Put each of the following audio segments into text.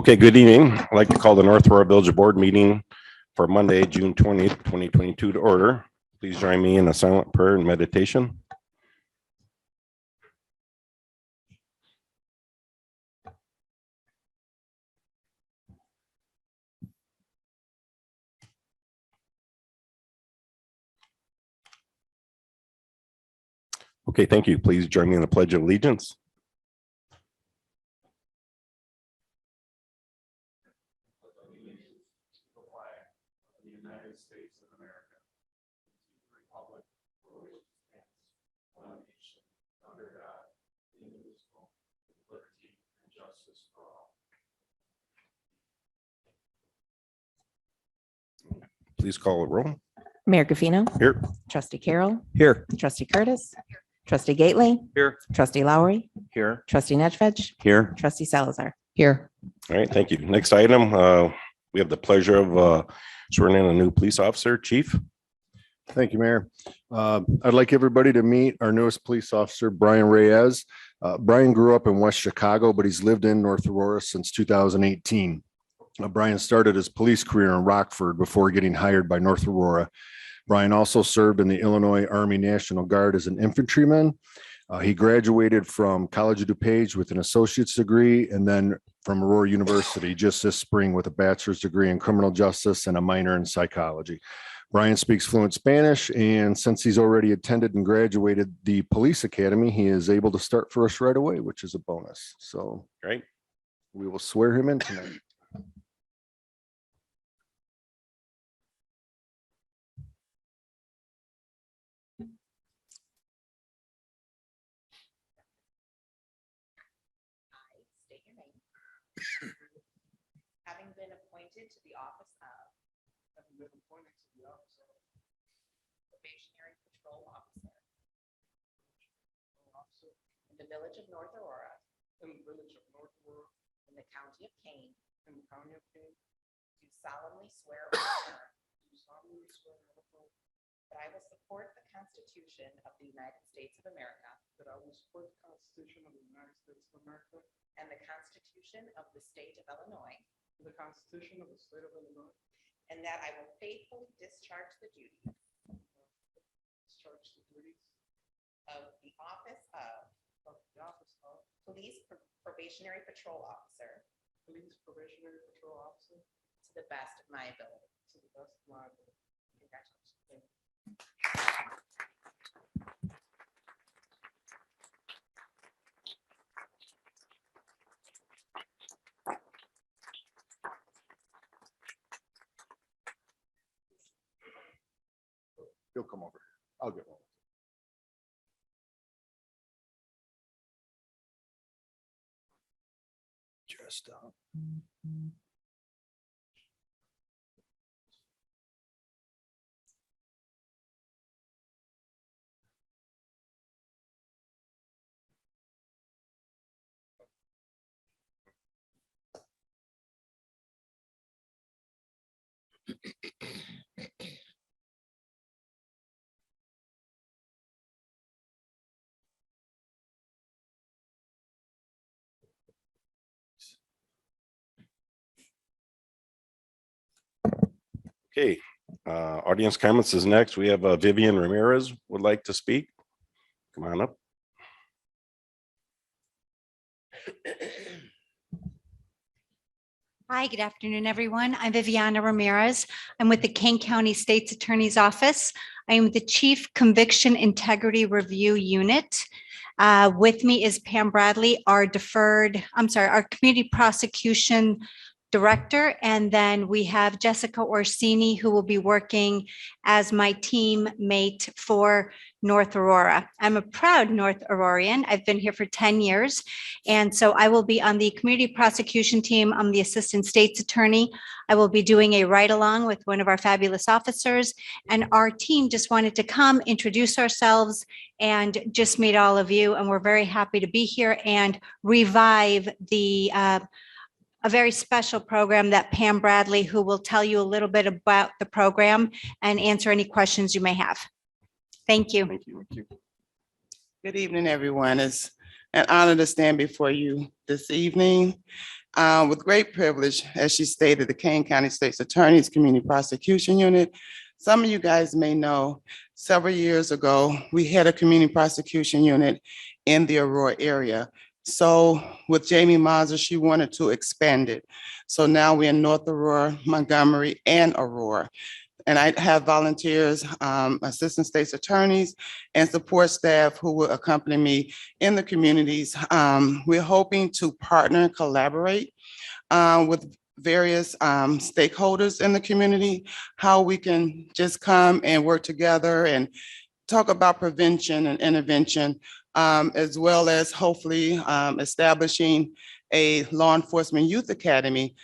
Okay, good evening. I'd like to call the North Aurora Village Board meeting for Monday, June 20th, 2022 to order. Please join me in a silent prayer and meditation. Okay, thank you. Please join me in the Pledge of Allegiance. United States of America, Republic for which it stands, one nation, under God, indivisible, with liberty and justice for all. Please call a roll. Mayor Gaffino. Here. Trustee Carroll. Here. Trustee Curtis. Trustee Gately. Here. Trustee Lowry. Here. Trustee Nedved. Here. Trustee Salazar. Here. All right, thank you. Next item, we have the pleasure of swearing in a new police officer. Chief. Thank you, Mayor. I'd like everybody to meet our newest police officer, Brian Reyes. Brian grew up in West Chicago, but he's lived in North Aurora since 2018. Brian started his police career in Rockford before getting hired by North Aurora. Brian also served in the Illinois Army National Guard as an infantryman. He graduated from College of DuPage with an associate's degree and then from Aurora University just this spring with a bachelor's degree in criminal justice and a minor in psychology. Brian speaks fluent Spanish, and since he's already attended and graduated the police academy, he is able to start for us right away, which is a bonus. So Great. we will swear him in tonight. State your name. Having been appointed to the office of probationary patrol officer in the village of North Aurora in the county of Kane, do solemnly swear or affirm that I will support the Constitution of the United States of America and the Constitution of the State of Illinois, and that I will faithfully discharge the duties of the office of police probationary patrol officer to the best of my ability. Congratulations. He'll come over. I'll get one. Just Okay, audience comments is next. We have Vivian Ramirez would like to speak. Come on up. Hi, good afternoon, everyone. I'm Viviana Ramirez. I'm with the Kane County State's Attorney's Office. I am the Chief Conviction Integrity Review Unit. With me is Pam Bradley, our Community Prosecution Director, and then we have Jessica Orsini, who will be working as my teammate for North Aurora. I'm a proud North Aurorian. I've been here for 10 years, and so I will be on the community prosecution team. I'm the Assistant State's Attorney. I will be doing a ride-along with one of our fabulous officers, and our team just wanted to come, introduce ourselves, and just meet all of you, and we're very happy to be here and revive the a very special program that Pam Bradley, who will tell you a little bit about the program and answer any questions you may have. Thank you. Thank you. Thank you. Good evening, everyone. It's an honor to stand before you this evening. With great privilege, as she stated, the Kane County State's Attorney's Community Prosecution Unit. Some of you guys may know, several years ago, we had a community prosecution unit in the Aurora area. So with Jamie Mazur, she wanted to expand it. So now we're in North Aurora, Montgomery, and Aurora. And I have volunteers, assistant state's attorneys, and support staff who will accompany me in the communities. We're hoping to partner and collaborate with various stakeholders in the community, how we can just come and work together and talk about prevention and intervention, as well as hopefully establishing a law enforcement youth academy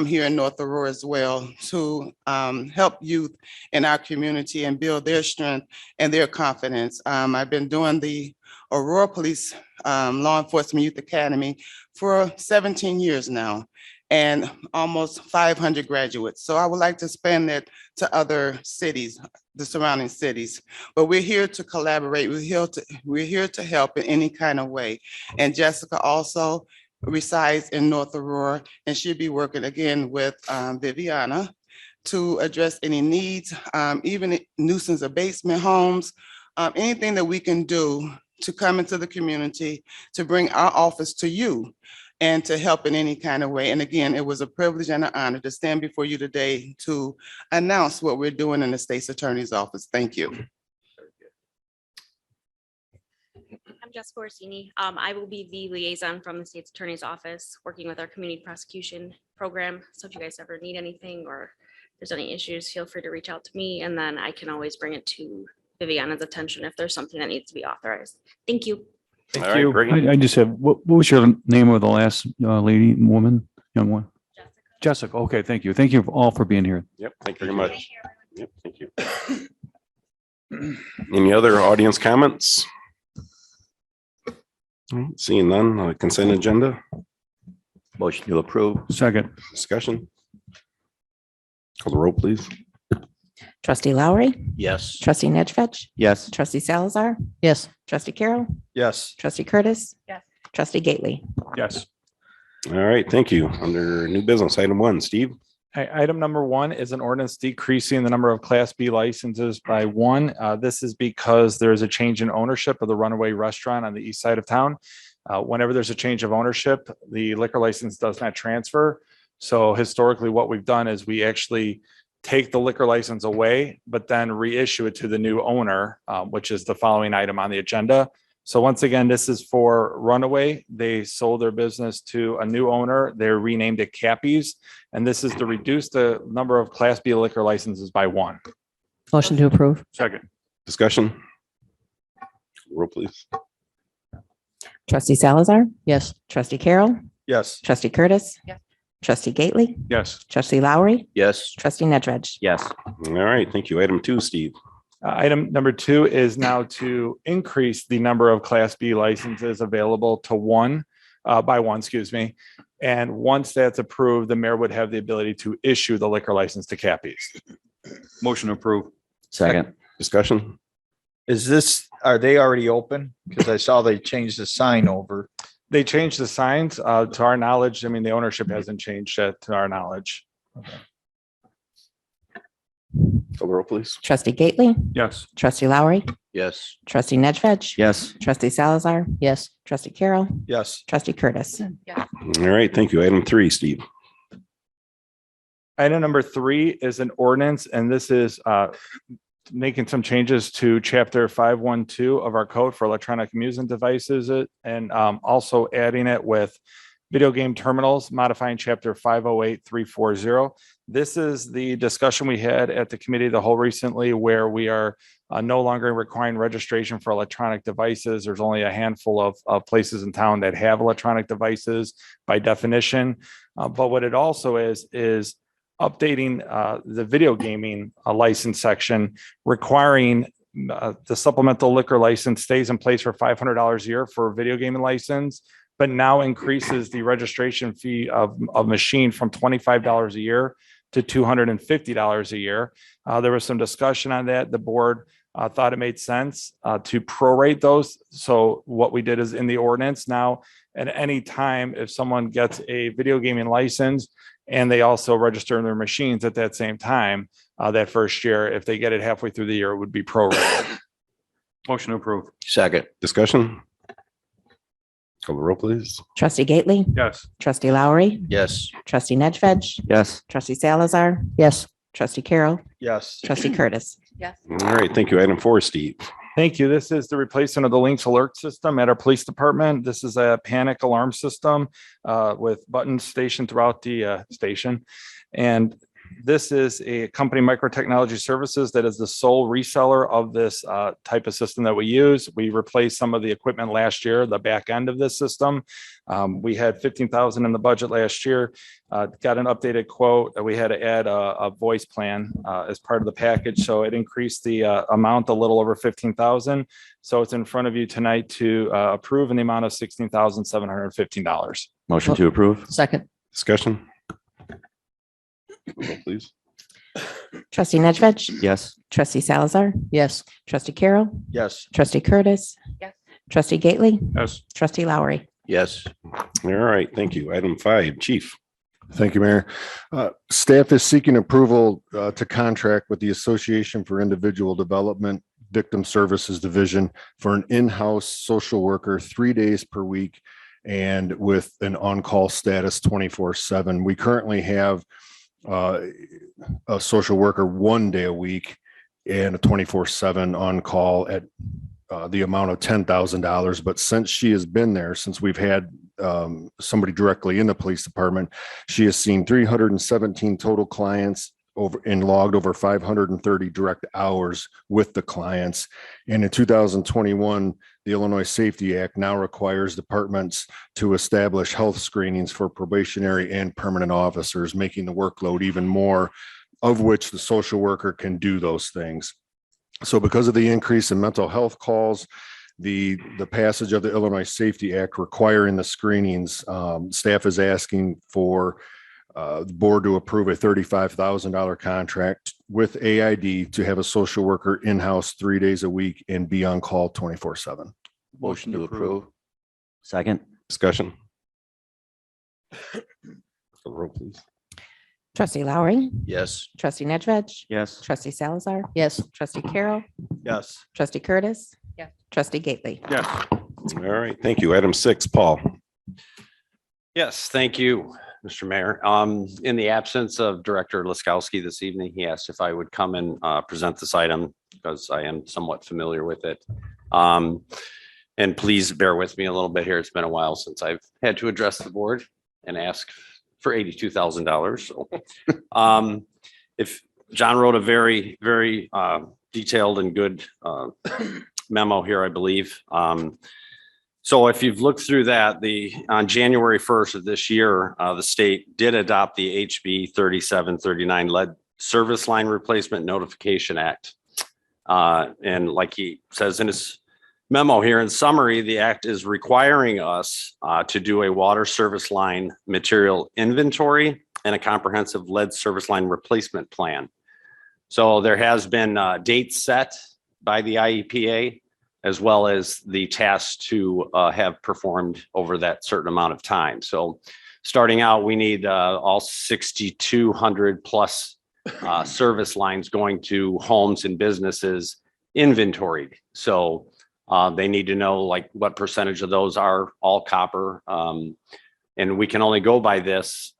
here in North Aurora as well to help youth in our community and build their strength and their confidence. I've been doing the Aurora Police Law Enforcement Youth Academy for 17 years now and almost 500 graduates. So I would like to expand that to other cities, the surrounding cities. But we're here to collaborate. We're here to help in any kind of way. And Jessica also resides in North Aurora, and she'll be working again with Viviana to address any needs, even nuisance abatement homes, anything that we can do to come into the community, to bring our office to you and to help in any kind of way. And again, it was a privilege and an honor to stand before you today to announce what we're doing in the state's attorney's office. Thank you. I'm Jessica Orsini. I will be the liaison from the state's attorney's office, working with our community prosecution program. So if you guys ever need anything or if there's any issues, feel free to reach out to me, and then I can always bring it to Viviana's attention if there's something that needs to be authorized. Thank you. Thank All right, you. Brittany. I just have, what was your name of the last lady, woman, young one? Jessica. Jessica. Okay, thank you. Thank you all for being here. Yep, thank you very much. Yep, thank you. Any other audience comments? All right, seeing none, consent agenda, Motion to approve. Second. discussion. Call the roll, please. Trustee Lowry, Yes. trustee Nedved, Yes. trustee Salazar, Yes. trustee Carroll, Yes. trustee Curtis. Yes. Trustee Gately. Yes. All right, thank you. Under new business, item 1, Steve. Item number 1 is an ordinance decreasing the number of Class B licenses by 1. This is because there is a change in ownership of the Runaway Restaurant on the east side of town. Whenever there's a change of ownership, the liquor license does not transfer. So historically, what we've done is we actually take the liquor license away, but then reissue it to the new owner, which is the following item on the agenda. So once again, this is for Runaway. They sold their business to a new owner. They're renamed it Cappies. And this is to reduce the number of Class B liquor licenses by 1. Motion to approve. Second. Discussion. Roll, please. Trustee Salazar, Yes. trustee Carroll, Yes. trustee Curtis. Yes. Trustee Gately, Yes. trustee Lowry, Yes. trustee Nedved. Yes. All right, thank you. Item 2, Steve. Item number 2 is now to increase the number of Class B licenses available to 1, by 1, excuse me. And once that's approved, the mayor would have the ability to issue the liquor license to Cappies. Motion to approve. Second. Discussion. Are they already open? Because I saw they changed the sign over. They changed the signs, to our knowledge. I mean, the ownership hasn't changed yet, to our knowledge. Call the roll, please. Trustee Gately, Yes. trustee Lowry, Yes. trustee Nedved. Yes. Trustee Salazar. Yes. Trustee Carroll, Yes. trustee Curtis. All right, thank you. Item 3, Steve. Item number 3 is an ordinance, and this is making some changes to chapter 512 of our code for electronic amusement devices, and also adding it with video game terminals, modifying chapter 508340. This is the discussion we had at the committee of the whole recently, where we are no longer requiring registration for electronic devices. There's only a handful of places in town that have electronic devices by definition. But what it also is updating the video gaming license section, requiring the supplemental liquor license stays in place for $500 a year for a video gaming license, but now increases the registration fee of machine from $25 a year to $250 a year. There was some discussion on that. The board thought it made sense to prorate those. So what we did is in the ordinance now, at any time, if someone gets a video gaming license and they also register their machines at that same time, that first year, if they get it halfway through the year, it would be prorated. Motion to approve. Second. Discussion? Call the roll, please. Trustee Gately, Yes. trustee Lowry, Yes. trustee Nedved, Yes. trustee Salazar. Yes. Trustee Carroll, Yes. trustee Curtis. Yes. All right, thank you. Item 4, Steve. Thank you. This is the replacement of the Lynx alert system at our police department. This is a panic alarm system with buttons stationed throughout the station. And this is a company, Microtechnology Services, that is the sole reseller of this type of system that we use. We replaced some of the equipment last year, the back end of this system. We had 15,000 in the budget last year. Got an updated quote that we had to add a voice plan as part of the package. So it increased the amount a little over 15,000. So it's in front of you tonight to approve in the amount of $16,715. Motion to approve. Second. Discussion? Roll, please. Trustee Nedved, Yes. trustee Salazar. Yes. Trustee Carroll, Yes. trustee Curtis. Yes. Trustee Gately, Yes. trustee Lowry. Yes. All right, thank you. Item 5, Chief. Thank you, Mayor. Staff is seeking approval to contract with the Association for Individual Development Victim Services Division for an in-house social worker 3 days per week and with an on-call status 24/7. We currently have a social worker 1 day a week and a 24/7 on-call at the amount of $10,000. But since she has been there, since we've had somebody directly in the police department, she has seen 317 total clients over and logged over 530 direct hours with the clients. And in 2021, the Illinois Safety Act now requires departments to establish health screenings for probationary and permanent officers, making the workload even more, of which the social worker can do those things. So because of the increase in mental health calls, the passage of the Illinois Safety Act requiring the screenings, staff is asking for the board to approve a $35,000 contract with AID to have a social worker in-house 3 days a week and be on call 24/7. Motion to approve. Second. Discussion? Call the roll, please. Trustee Lowry, Yes. trustee Nedved, Yes. trustee Salazar. Yes. Trustee Carroll, Yes. trustee Curtis. Yes. Trustee Gately. Yes. All right, thank you. Item 6, Paul. Yes, thank you, Mr. Mayor. In the absence of Director Laskowski this evening, he asked if I would come and present this item because I am somewhat familiar with it. And please bear with me a little bit here. It's been a while since I've had to address the board and ask for $82,000. So if John wrote a very, very detailed and good memo here, I believe. So if you've looked through that, on January 1st of this year, the state did adopt the HB 3739 Lead Service Line Replacement Notification Act. And like he says in his memo here, in summary, the act is requiring us to do a water service line material inventory and a comprehensive lead service line replacement plan. So there has been dates set by the IEPA, as well as the tasks to have performed over that certain amount of time. So starting out, we need all 6,200 plus service lines going to homes and businesses inventoried. So they need to know like what percentage of those are all copper. And we can only go by this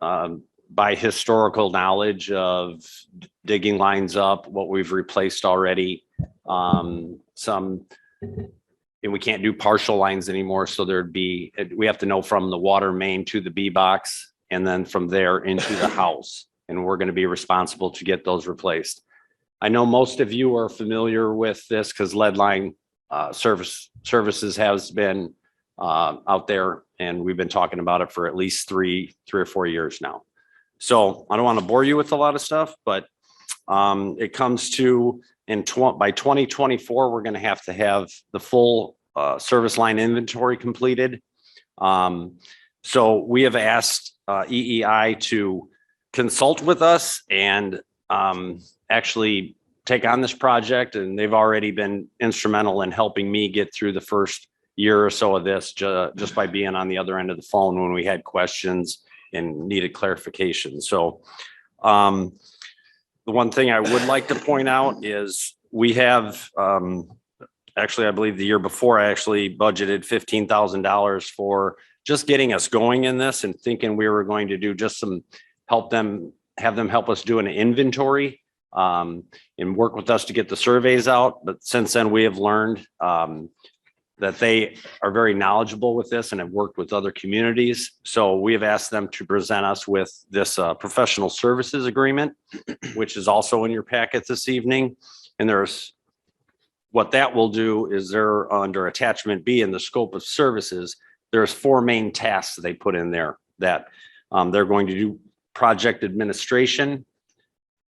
by historical knowledge of digging lines up, what we've replaced already, and we can't do partial lines anymore. So we have to know from the water main to the B box and then from there into the house. And we're going to be responsible to get those replaced. I know most of you are familiar with this because lead line services has been out there and we've been talking about it for at least three or 4 years now. So I don't want to bore you with a lot of stuff, but it comes to by 2024, we're going to have the full service line inventory completed. So we have asked EEI to consult with us and actually take on this project, and they've already been instrumental in helping me get through the first year or so of this, just by being on the other end of the phone when we had questions and needed clarification. So the one thing I would like to point out is we have, actually, I believe the year before, I actually budgeted $15,000 for just getting us going in this, and thinking we were going to do just some, have them help us do an inventory and work with us to get the surveys out. But since then, we have learned that they are very knowledgeable with this and have worked with other communities. So we have asked them to present us with this professional services agreement, which is also in your packet this evening. And what that will do is they're under attachment B in the scope of services. There's 4 main tasks that they put in there that they're going to do: project administration,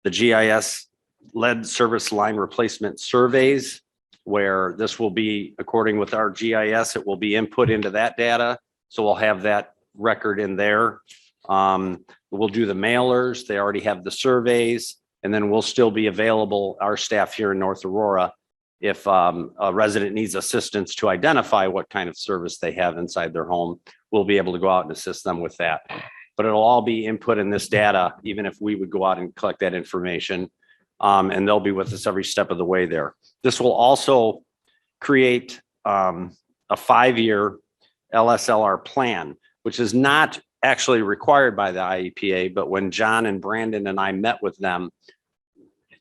the GIS led service line replacement surveys, where this will be, according with our GIS, it will be input into that data. So we'll have that record in there. We'll do the mailers. They already have the surveys, and then we'll still be available, our staff here in North Aurora, if a resident needs assistance to identify what kind of service they have inside their home, we'll be able to go out and assist them with that. But it'll all be input in this data, even if we would go out and collect that information. And they'll be with us every step of the way there. This will also create a 5-year LSLR plan, which is not actually required by the IEPA, but when John and Brandon and I met with them,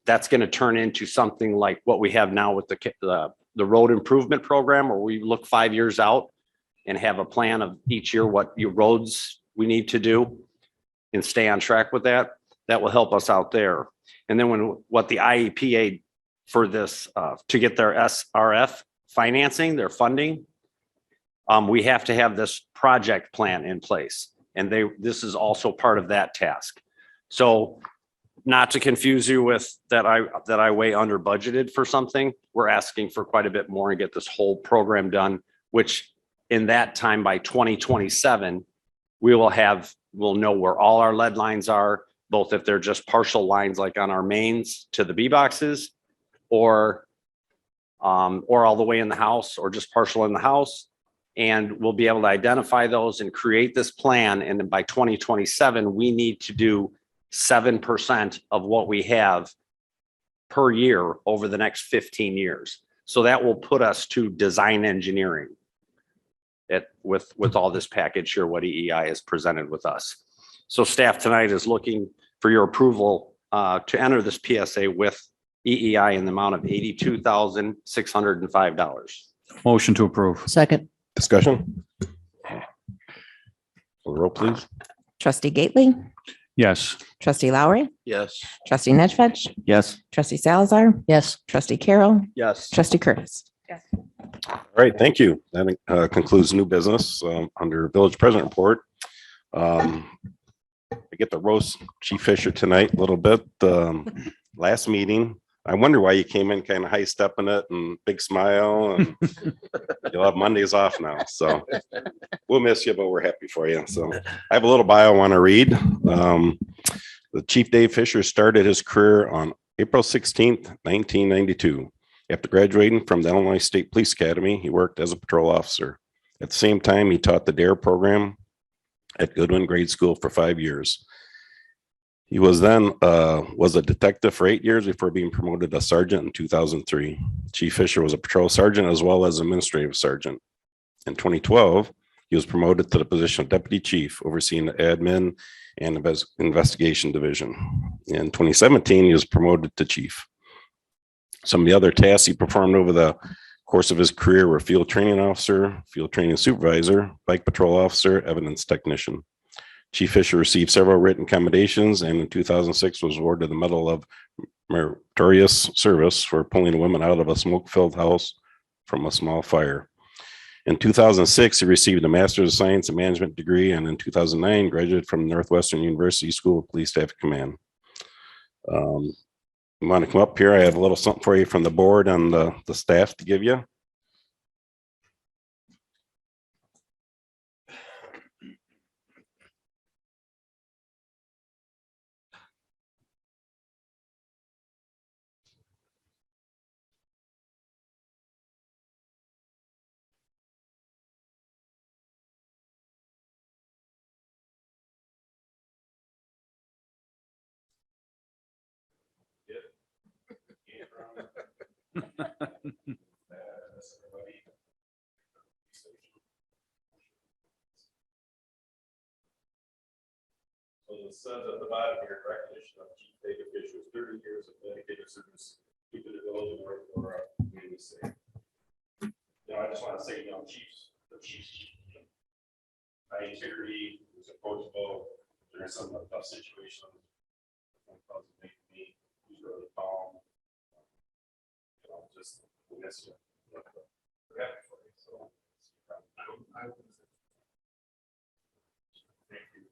that's going to turn into something like what we have now with the road improvement program, where we look 5 years out and have a plan of each year what roads we need to do and stay on track with that. That will help us out there. And then what the IEPA for this, to get their SRF financing, their funding, we have to have this project plan in place. And this is also part of that task. So not to confuse you with that I way under budgeted for something, we're asking for quite a bit more and get this whole program done, which in that time by 2027, we'll know where all our lead lines are, both if they're just partial lines like on our mains to the B boxes, or all the way in the house, or just partial in the house. And we'll be able to identify those and create this plan. And then by 2027, we need to do 7% of what we have per year over the next 15 years. So that will put us to design engineering with all this package here, what EEI has presented with us. So staff tonight is looking for your approval to enter this PSA with EEI in the amount of $82,605. Motion to approve. Second. Discussion? Roll, please. Trustee Gately, Yes. trustee Lowry, Yes. trustee Nedved, Yes. trustee Salazar. Yes. Trustee Carroll, Yes. trustee Curtis. All right, thank you. That concludes new business under Village President Report. I get to roast Chief Fisher tonight a little bit. Last meeting, I wonder why you came in kind of high stepping it and big smile, and you'll have Mondays off now. So we'll miss you, but we're happy for you. So I have a little bio I want to read. The Chief Dave Fisher started his career on April 16th, 1992. After graduating from the Illinois State Police Academy, he worked as a patrol officer. At the same time, he taught the DARE program at Goodwin Grade School for 5 years. He was a detective for 8 years before being promoted to sergeant in 2003. Chief Fisher was a patrol sergeant as well as administrative sergeant. In 2012, he was promoted to the position of deputy chief, overseeing the admin and investigation division. In 2017, he was promoted to chief. Some of the other tasks he performed over the course of his career were field training officer, field training supervisor, bike patrol officer, evidence technician. Chief Fisher received several written commendations, and in 2006 was awarded the Medal of Meritorious Service for pulling a woman out of a smoke-filled house from a small fire. In 2006, he received a Master's of Science and Management degree, and in 2009, graduated from Northwestern University School of Police Staff Command. You want to come up here? I have a little something for you from the board and the staff to give you. So it says at the bottom here, recognition of Chief David Fisher's 30 years of dedicated service, keeping the village of North Aurora community safe. I just want to say, the chief's chief. High integrity, he was approachable during some tough situations. He's really calm. Just miss you. We're happy for you. So, thank you.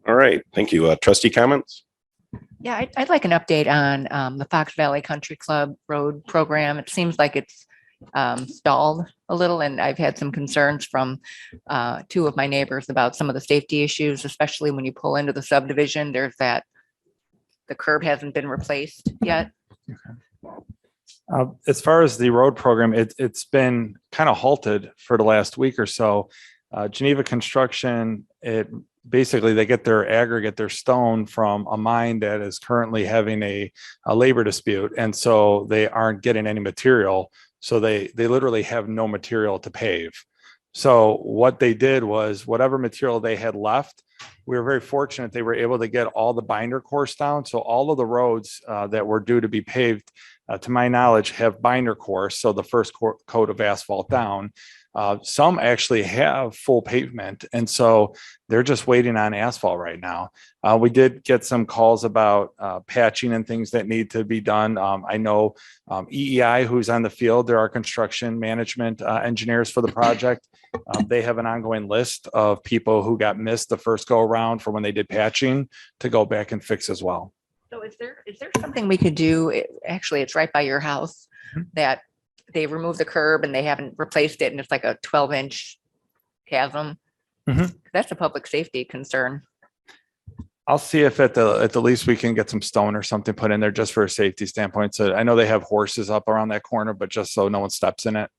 All right, thank you. Trustee comments? Yeah, I'd like an update on the Fox Valley Country Club road program. It seems like it's stalled a little, and I've had some concerns from two of my neighbors about some of the safety issues, especially when you pull into the subdivision. There's that the curb hasn't been replaced yet. As far as the road program, it's been kind of halted for the last week or so. Geneva Construction, basically they get their aggregate, their stone from a mine that is currently having a labor dispute. And so they aren't getting any material. So they literally have no material to pave. So what they did was whatever material they had left, we were very fortunate. They were able to get all the binder course down. So all of the roads that were due to be paved, to my knowledge, have binder course. So the first coat of asphalt down. Some actually have full pavement, and so they're just waiting on asphalt right now. We did get some calls about patching and things that need to be done. I know EEI, who's on the field, there are construction management engineers for the project. They have an ongoing list of people who got missed the first go around for when they did patching to go back and fix as well. So is there something we could do? Actually, it's right by your house that they removed the curb and they haven't replaced it, and it's like a 12-inch chasm. That's a public safety concern. I'll see if at the least we can get some stone or something put in there just for a safety standpoint. So I know they have horses up around that corner, but just so no one steps in it.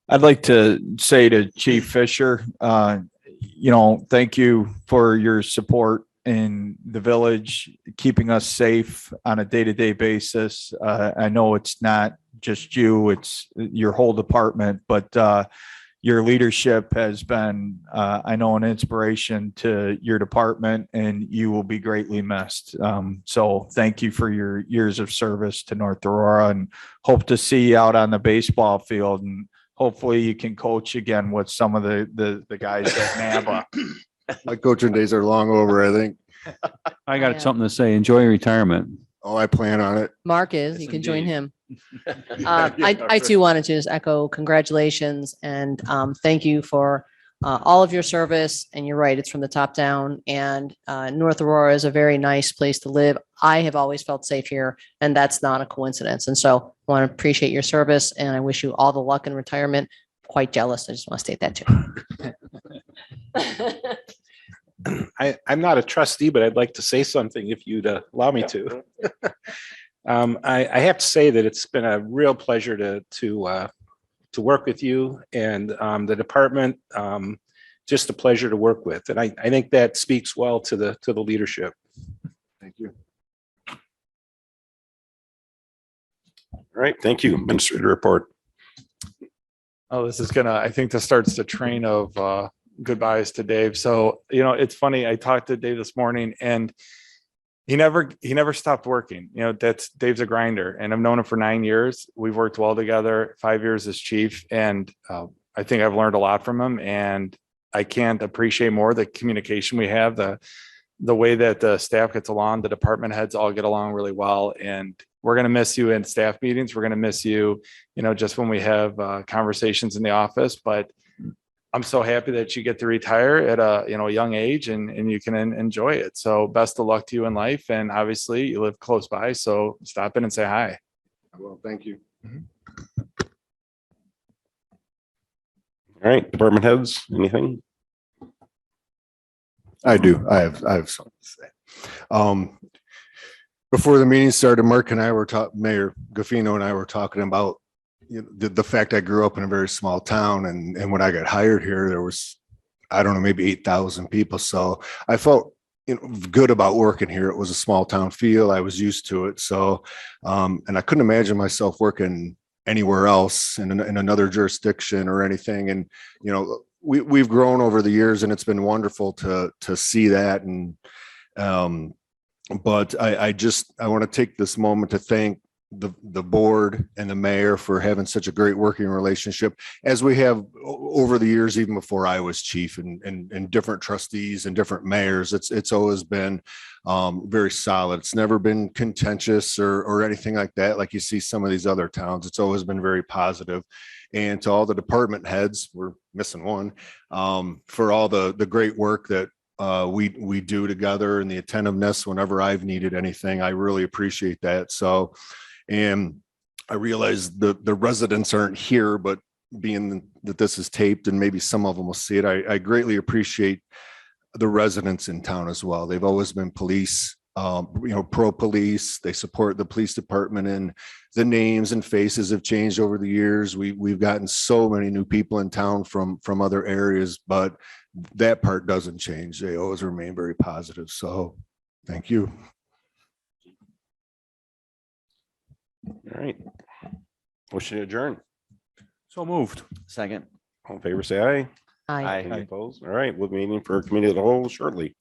I'd like to say to Chief Fisher, thank you for your support in the village, keeping us safe on a day-to-day basis. I know it's not just you, it's your whole department, but your leadership has been, I know, an inspiration to your department, and you will be greatly missed. So thank you for your years of service to North Aurora, and hope to see you out on the baseball field, and hopefully you can coach again with some of the guys at NABA. My coaching days are long over, I think. I got Yeah. something to say. Enjoy retirement. Oh, I plan on it. Mark is, Yes, you can join indeed. him. I too wanted to just echo congratulations and thank you for all of your service. And you're right, it's from the top down, and North Aurora is a very nice place to live. I have always felt safe here, and that's not a coincidence. And so I want to appreciate your service, and I wish you all the luck in retirement. Quite jealous. I just want to state that too. I'm not a trustee, but I'd like to say something if you'd allow me to. I have to say that it's been a real pleasure to work with you and the department. Just a pleasure to work with, and I think that speaks well to the leadership. Thank you. All right, thank you. Administrator report. Oh, this is I think this starts the train of goodbyes to Dave. So, it's funny. I talked to Dave this morning, and he never stopped working. Dave's a grinder, and I've known him for 9 years. We've worked well together, 5 years as chief. And I think I've learned a lot from him, and I can't appreciate more the communication we have, the way that the staff gets along, the department heads all get along really well. And we're going to miss you in staff meetings. We're going to miss you, just when we have conversations in the office, but I'm so happy that you get to retire at a, a young age and you can enjoy it. So best of luck to you in life. And obviously you live close by, so stop in and say hi. Well, thank you. All right, department heads, anything? I do. I have something to say. Before the meeting started, Mark and I were talking, Mayor Gaffino and I were talking about the fact I grew up in a very small town, and when I got hired here, there was, I don't know, maybe 8,000 people. So I felt good about working here. It was a small town feel. I was used to it. So, and I couldn't imagine myself working anywhere else in another jurisdiction or anything. And, we've grown over the years, and it's been wonderful to see that. And, but I want to take this moment to thank the board and the mayor for having such a great working relationship, as we have over the years, even before I was chief, and different trustees and different mayors. It's always been very solid. It's never been contentious or anything like that, like you see some of these other towns. It's always been very positive. And to all the department heads, we're missing one, for all the great work that we do together, and the attentiveness whenever I've needed anything. I really appreciate that. So, and I realize the residents aren't here, but being that this is taped and maybe some of them will see it, I greatly appreciate the residents in town as well. They've always been police, pro police. They support the police department, and the names and faces have changed over the years. We've gotten so many new people in town from other areas, but that part doesn't change. They always remain very positive. So thank you. All right. Motion to adjourn. So moved. Second. All in favor, say aye. Aye. Any opposed? All right, we'll be meeting for committee of the whole shortly.